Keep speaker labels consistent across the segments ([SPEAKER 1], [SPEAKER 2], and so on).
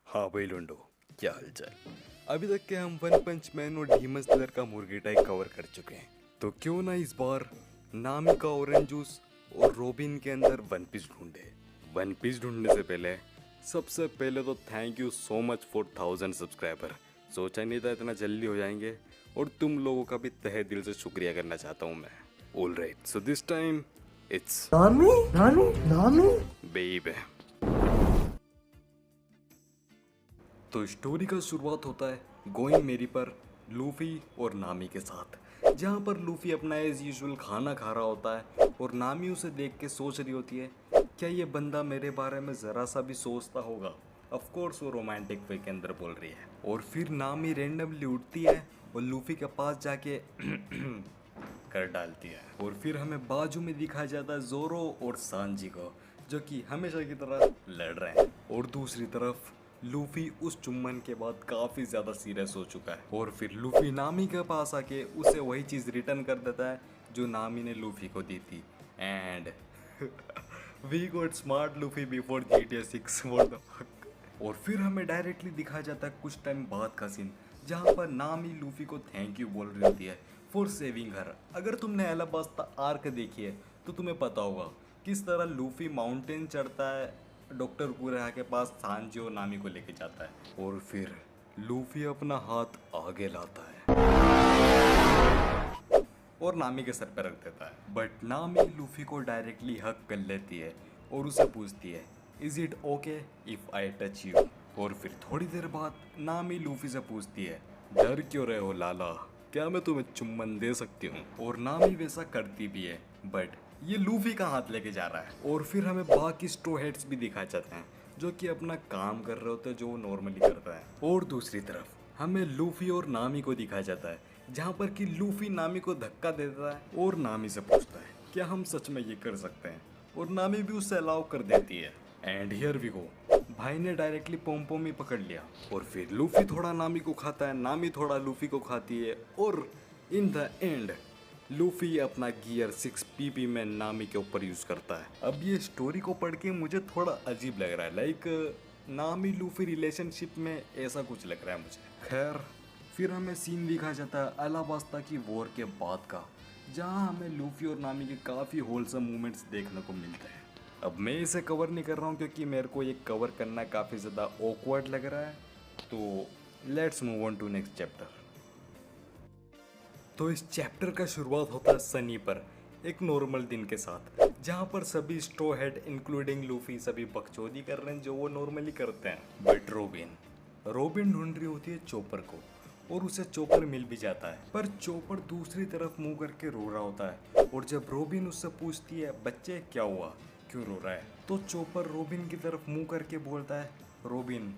[SPEAKER 1] हाँ भाई लुंडो, क्या हालचाल। अभी तक के हम वन पंच मैन और डीमन स्लेयर का मुर्गी टाइप कवर कर चुके हैं, तो क्यों ना इस बार नामी का ऑरेंज जूस और रोबिन के अंदर वन पीस ढूंढे। वन पीस ढूंढने से पहले सबसे पहले तो thank you so much for 1000 subscriber. सोचा नहीं था इतना जल्दी हो जाएंगे, और तुम लोगों का भी तहे दिल से शुक्रिया करना चाहता हूँ मैं। All right, so this time it's
[SPEAKER 2] नामी नामी नामी
[SPEAKER 1] बेबी। तो स्टोरी का शुरुआत होता है गोइंग मेरी पर लूफी और नामी के साथ, जहाँ पर लूफी अपना एज यूजुअल खाना खा रहा होता है और नामी उसे देख के सोच रही होती है, क्या ये बंदा मेरे बारे में ज़रा सा भी सोचता होगा। ऑफ कोर्स वो रोमांटिक वे के अंदर बोल रही है, और फिर नामी रैंडमली उठती है और लूफी के पास जाके कर डालती है, और फिर हमें बाजू में दिखाया जाता है जोरो और सांजी को, जो कि हमेशा की तरह लड़ रहे हैं। और दूसरी तरफ लूफी उस चुम्बन के बाद काफ़ी ज़्यादा सीरियस हो चुका है, और फिर लूफी नामी के पास आके उसे वही चीज़ रिटर्न कर देता है जो नामी ने लूफी को दी थी। And we got smart Luffy before GTA 6, what the fuck. और फिर हमें डायरेक्टली दिखाया जाता है कुछ टाइम बाद का सीन, जहाँ पर नामी लूफी को थैंक यू बोल रही होती है फॉर सेविंग हर। अगर तुमने एलाबास्ता आर्क देखी है तो तुम्हें पता होगा किस तरह लूफी माउंटेन चढ़ता है, डॉक्टर कुरेहा के पास सांजी और नामी को लेके जाता है, और फिर लूफी अपना हाथ आगे लाता है और नामी के सर पर रख देता है। बट नामी लूफी को डायरेक्टली हक कर लेती है और उसे पूछती है, is it okay if I touch you. और फिर थोड़ी देर बाद नामी लूफी से पूछती है, डर क्यों रहे हो लाला, क्या मैं तुम्हें चुम्बन दे सकती हूँ। और नामी वैसा करती भी है, बट ये लूफी का हाथ लेके जा रहा है। और फिर हमें बाकी स्ट्रो हेड्स भी दिखाए जाते हैं जो कि अपना काम कर रहे होते हैं, जो वो नॉर्मली करता है। और दूसरी तरफ हमें लूफी और नामी को दिखाया जाता है, जहाँ पर कि लूफी नामी को धक्का देता है और नामी से पूछता है, क्या हम सच में ये कर सकते हैं, और नामी भी उसे अलाउ कर देती है। एंड हियर वी गो, भाई ने डायरेक्टली पोम ही पकड़ लिया, और फिर लूफी थोड़ा नामी को खाता है, नामी थोड़ा लूफी को खाती है, और इन द एंड लूफी अपना गियर 6PP में नामी के ऊपर यूज करता है। अब ये स्टोरी को पढ़ के मुझे थोड़ा अजीब लग रहा है, लाइक नामी लूफी रिलेशनशिप में ऐसा कुछ लग रहा है मुझे। खैर, फिर हमें सीन दिखा जाता है अलाबास्ता की वॉर के बाद का, जहाँ हमें लूफी और नामी के काफ़ी होलसम मूवमेंट्स देखने को मिलते हैं। अब मैं इसे कवर नहीं कर रहा हूँ क्योंकि मेरे को ये कवर करना काफ़ी ज़्यादा ऑकवर्ड लग रहा है, तो let's move on to next chapter. तो इस चैप्टर का शुरुआत होता है सनी पर एक नॉर्मल दिन के साथ, जहाँ पर सभी स्ट्रो हेड इंक्लूडिंग लूफी सभी बकचोदी कर रहे हैं जो वो नॉर्मली करते हैं। बट रोबिन ढूंढ रही होती है चोपर को, और उसे चोपर मिल भी जाता है, पर चोपर दूसरी तरफ मुंह करके रो रहा होता है। और जब रोबिन उससे पूछती है, बच्चे क्या हुआ, क्यों रो रहा है, तो चोपर रोबिन की तरफ मुंह करके बोलता है, रोबिन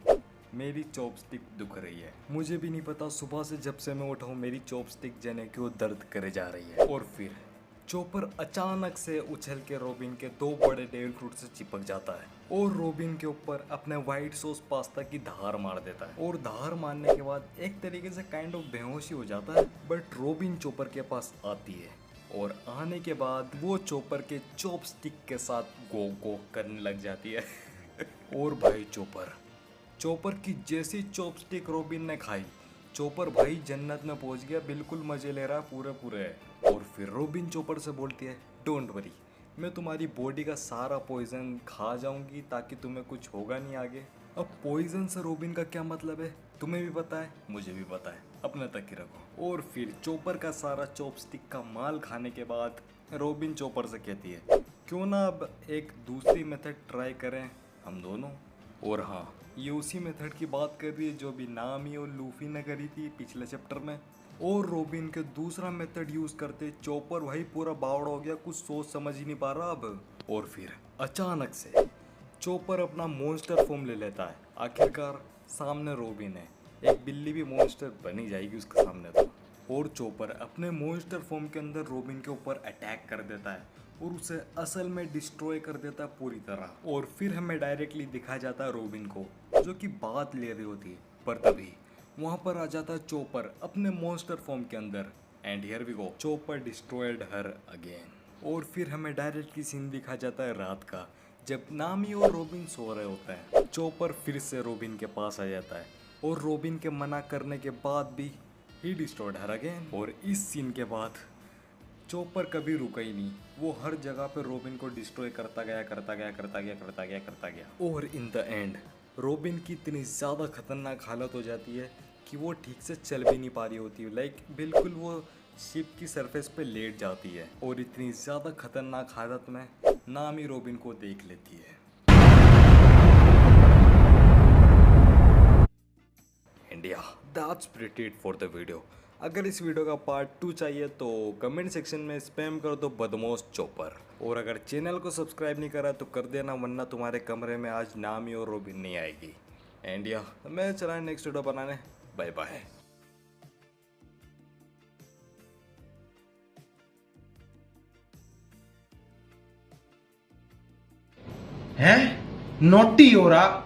[SPEAKER 1] मेरी चॉपस्टिक दुख रही है, मुझे भी नहीं पता सुबह से जब से मैं उठा हूँ मेरी चॉपस्टिक जने क्यों दर्द करे जा रही है। और फिर चोपर अचानक से उछल के रोबिन के दो बड़े डेविल फ्रूट से चिपक जाता है और रोबिन के ऊपर अपने व्हाइट सॉस पास्ता की धार मार देता है, और धार मारने के बाद एक तरीके से काइंड ऑफ बेहोशी हो जाता है। बट रोबिन चोपर के पास आती है, और आने के बाद वो चोपर के चॉपस्टिक के साथ गो गो करने लग जाती है। और भाई चोपर की जैसी चॉपस्टिक रोबिन ने खाई, चोपर भाई जन्नत में पहुंच गया, बिल्कुल मजे ले रहा पूरे। और फिर रोबिन चोपर से बोलती है, डोंट वरी, मैं तुम्हारी बॉडी का सारा पॉइजन खा जाऊंगी ताकि तुम्हें कुछ होगा नहीं आगे। अब पॉइजन से रोबिन का क्या मतलब है, तुम्हें भी पता है, मुझे भी पता है, अपने तक ही रखो। और फिर चोपर का सारा चॉपस्टिक का माल खाने के बाद रोबिन चोपर से कहती है, क्यों ना अब एक दूसरी मेथड ट्राई करें हम दोनों। और हाँ, ये उसी मेथड की बात कर रही है जो भी नामी और लूफी ने करी थी पिछले चैप्टर में। और रोबिन के दूसरा मेथड यूज करते चोपर भाई पूरा बावड़ा हो गया, कुछ सोच समझ ही नहीं पा रहा अब। और फिर अचानक से चोपर अपना मॉन्स्टर फॉर्म ले लेता है, आखिरकार सामने रोबिन है, एक बिल्ली भी मॉन्स्टर बनी जाएगी उसके सामने तो। और चोपर अपने मॉन्स्टर फॉर्म के अंदर रोबिन के ऊपर अटैक कर देता है और उसे असल में डिस्ट्रॉय कर देता है पूरी तरह। और फिर हमें डायरेक्टली दिखाया जाता है रोबिन को जो कि बात ले रही होती है, पर तभी वहाँ पर आ जाता है चोपर अपने मॉन्स्टर फॉर्म के अंदर, and here we go, Chopper destroyed her again. और फिर हमें डायरेक्टली सीन दिखा जाता है रात का, जब नामी और रोबिन सो रहे होते हैं। चॉपर फिर से रॉबिन के पास आ जाता है और रॉबिन के मना करने के बाद भी ही डिस्ट्रॉयड हर अगेन। और इस सीन के बाद चॉपर कभी रुका ही नहीं, वो हर जगह पे रॉबिन को डिस्ट्रॉय करता गया। और इन द एंड रॉबिन की इतनी ज़्यादा खतरनाक हालत हो जाती है कि वो ठीक से चल भी नहीं पा रही होती है। लाइक बिल्कुल वो शिप की सरफेस पे लेट जाती है और इतनी ज़्यादा खतरनाक हालत में नामी रॉबिन को देख लेती है। India that's pretty it for the video. अगर इस वीडियो का पार्ट 2 चाहिए तो कमेंट सेक्शन में स्पैम कर दो बदमाश चॉपर। और अगर चैनल को सब्सक्राइब नहीं करा तो कर देना, वरना तुम्हारे कमरे में आज नामी और रॉबिन नहीं आएगी। इंडिया मैं चला नेक्स्ट वीडियो बनाने। Bye bye.
[SPEAKER 2] हैं? नोटी हो रहा